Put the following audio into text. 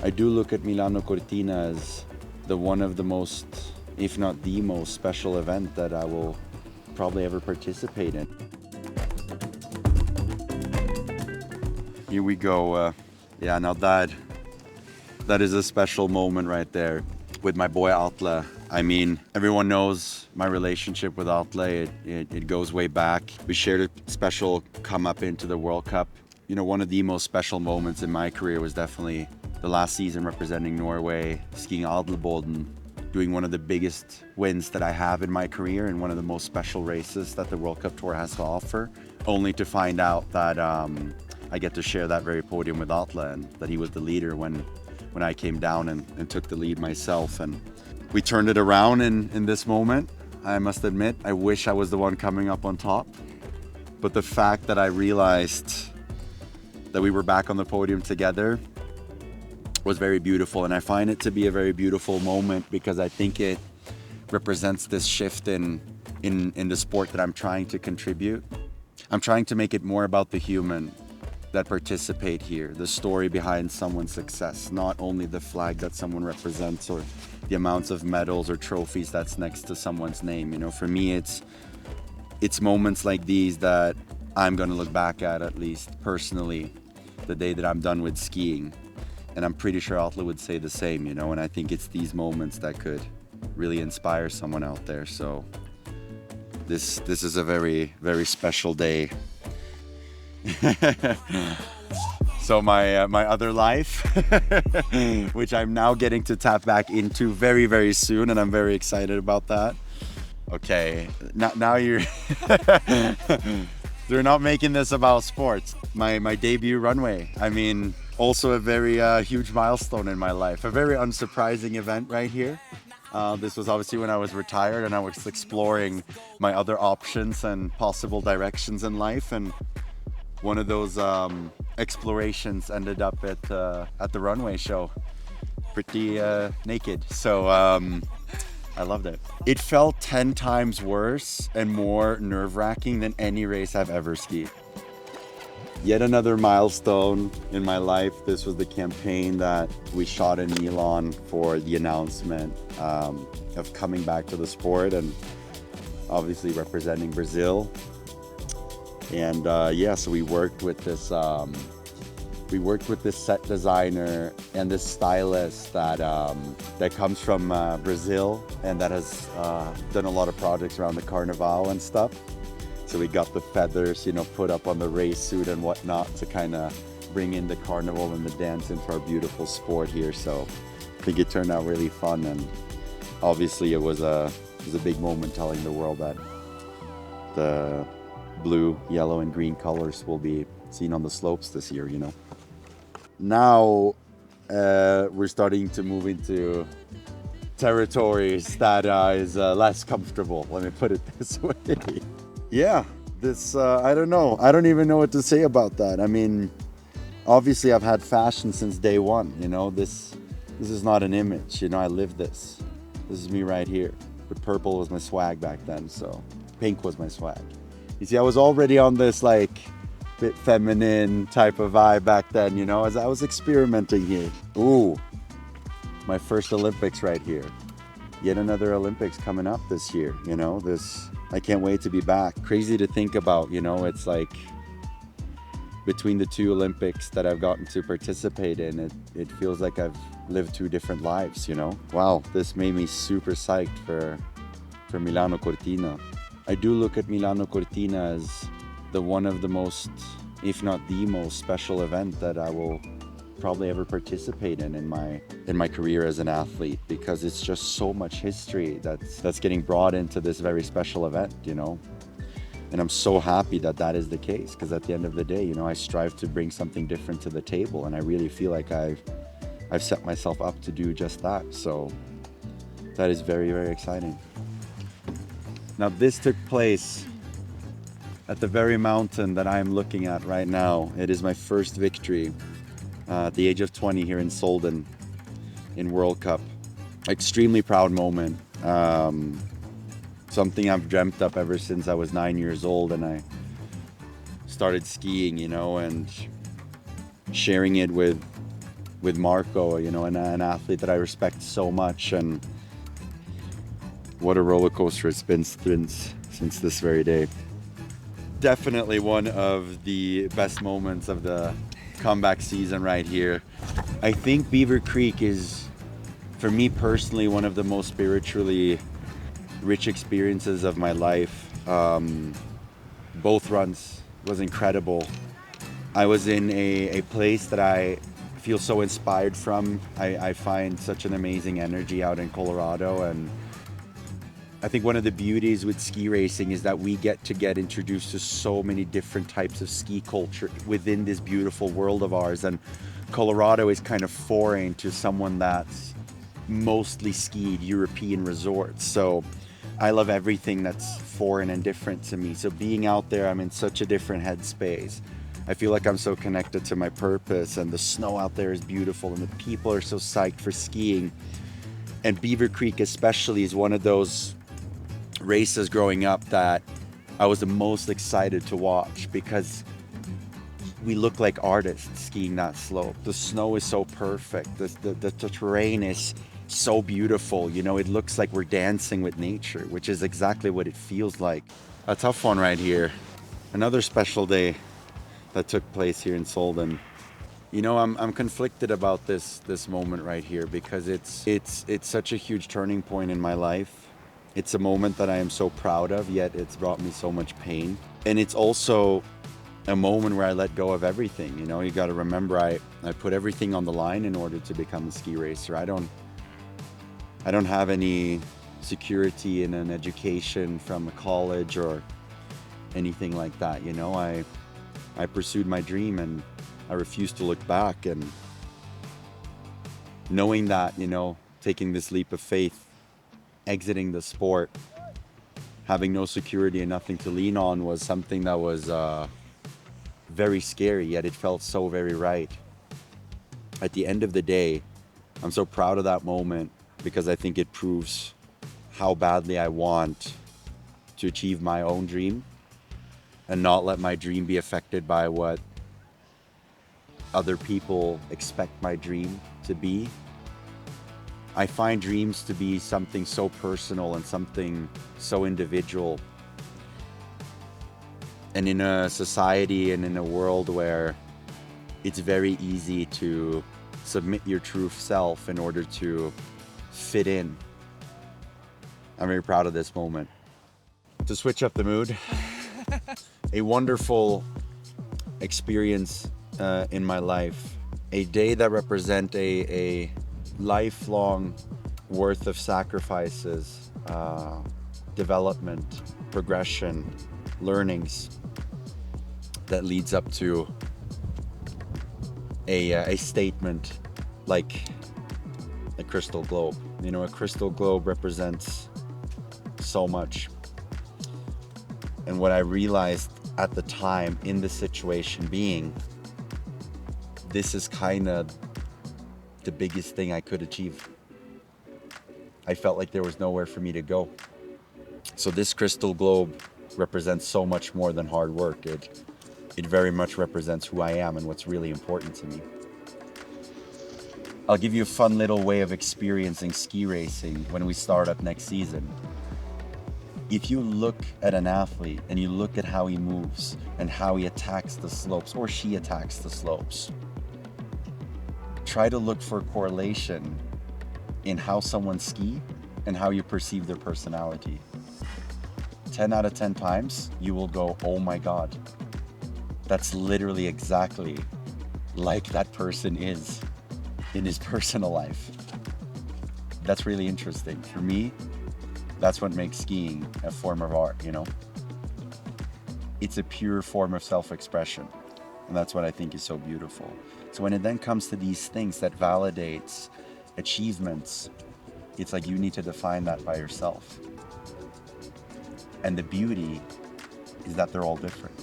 I do look at Milano Cortina as the one of the most, if not the most special event that I will probably ever participate in. Here we go. Yeah, now that is a special moment right there with my boy Atle. I mean, everyone knows my relationship with Atle. It goes way back. We shared a special come up into the World Cup. You know, one of the most special moments in my career was definitely the last season representing Norway, skiing Adelboden, doing one of the biggest wins that I have in my career and one of the most special races that the World Cup Tour has to offer, only to find out that I get to share that very podium with Atle and that he was the leader when I came down and took the lead myself. And we turned it around in this moment. I must admit, I wish I was the one coming up on top. But the fact that I realized that we were back on the podium together was very beautiful. And I find it to be a very beautiful moment because I think it represents this shift in the sport that I'm trying to contribute. I'm trying to make it more about the human that participate here, the story behind someone's success, not only the flag that someone represents or the amounts of medals or trophies that's next to someone's name. You know, for me, it's moments like these that I'm gonna look back at least personally, the day that I'm done with skiing. And I'm pretty sure Atle would say the same, you know, and I think it's these moments that could really inspire someone out there. So this is a very, very special day. So my other life, which I'm now getting to tap back into very, very soon, and I'm very excited about that. Okay, now you're they're not making this about sports. My debut runway. I mean, also a very huge milestone in my life. A very unsurprising event right here. This was obviously when I was retired and I was exploring my other options and possible directions in life, and one of those explorations ended up at the runway show, pretty naked. So I loved it. It felt 10 times worse and more nerve-wracking than any race I've ever skied. Yet another milestone in my life. This was the campaign that we shot in Milan for the announcement of coming back to the sport and obviously representing Brazil. And yeah, so we worked with this set designer and this stylist that comes from Brazil and that has done a lot of projects around the Carnival and stuff. So we got the feathers, you know, put up on the race suit and whatnot to kind of bring in the carnival and the dance into our beautiful sport here. So I think it turned out really fun, and obviously it was a big moment telling the world that the blue, yellow, and green colors will be seen on the slopes this year, you know. Now we're starting to move into territories that is less comfortable, let me put it this way. Yeah, this, I don't know. I don't even know what to say about that. I mean, obviously I've had fashion since day one, you know. This is not an image, you know, I live this. This is me right here. But purple was my swag back then, so pink was my swag. You see, I was already on this like bit feminine type of vibe back then, you know, as I was experimenting here. Ooh, my first Olympics right here. Yet another Olympics coming up this year, you know, I can't wait to be back. Crazy to think about, you know, it's like between the two Olympics that I've gotten to participate in, it feels like I've lived two different lives, you know. Wow, this made me super psyched for Milano Cortina. I do look at Milano Cortina as the one of the most, if not the most special event that I will probably ever participate in my career as an athlete, because it's just so much history that's getting brought into this very special event, you know. And I'm so happy that is the case, because at the end of the day, you know, I strive to bring something different to the table, and I really feel like I've set myself up to do just that. So that is very, very exciting. Now this took place at the very mountain that I am looking at right now. It is my first victory at the age of 20 here in Solden in World Cup. Extremely proud moment. Something I've dreamt up ever since I was 9 years old and I started skiing, you know, and sharing it with with Marco, you know, an athlete that I respect so much, and what a roller coaster it's been since this very day. Definitely one of the best moments of the comeback season right here. I think Beaver Creek is, for me personally, one of the most spiritually rich experiences of my life. Both runs was incredible. I was in a place that I feel so inspired from. I find such an amazing energy out in Colorado, and I think one of the beauties with ski racing is that we get introduced to so many different types of ski culture within this beautiful world of ours, and Colorado is kind of foreign to someone that's mostly skied European resorts. So I love everything that's foreign and different to me. So being out there, I'm in such a different headspace. I feel like I'm so connected to my purpose, and the snow out there is beautiful, and the people are so psyched for skiing. And Beaver Creek especially is one of those races growing up that I was the most excited to watch, because we look like artists skiing that slope. The snow is so perfect. The terrain is so beautiful. You know, it looks like we're dancing with nature, which is exactly what it feels like. A tough one right here. Another special day that took place here in Solden. You know, I'm conflicted about this moment right here, because it's such a huge turning point in my life. It's a moment that I am so proud of, yet it's brought me so much pain. And it's also a moment where I let go of everything. You know, you got to remember, I put everything on the line in order to become a ski racer. I don't have any security in an education from a college or anything like that. You know, I pursued my dream, and I refused to look back. And knowing that, you know, taking this leap of faith, exiting the sport, having no security and nothing to lean on, was something that was very scary, yet it felt so very right. At the end of the day, I'm so proud of that moment, because I think it proves how badly I want to achieve my own dream and not let my dream be affected by what other people expect my dream to be. I find dreams to be something so personal and something so individual. And in a society and in a world where it's very easy to submit your true self in order to fit in, I'm very proud of this moment. To switch up the mood, a wonderful experience in my life. A day that represents a lifelong worth of sacrifices, development, progression, learnings that leads up to a statement like a crystal globe. You know, a crystal globe represents so much. And what I realized at the time in the situation being, this is kind of the biggest thing I could achieve. I felt like there was nowhere for me to go. So this crystal globe represents so much more than hard work. It very much represents who I am and what's really important to me. I'll give you a fun little way of experiencing ski racing when we start up next season. If you look at an athlete and you look at how he moves and how he attacks the slopes, or she attacks the slopes, try to look for a correlation in how someone ski and how you perceive their personality. 10 out of 10 times, you will go, oh my God, that's literally exactly like that person is in his personal life. That's really interesting. For me, that's what makes skiing a form of art, you know? It's a pure form of self-expression. And that's what I think is so beautiful. So when it then comes to these things that validates achievements, it's like you need to define that by yourself. And the beauty is that they're all different.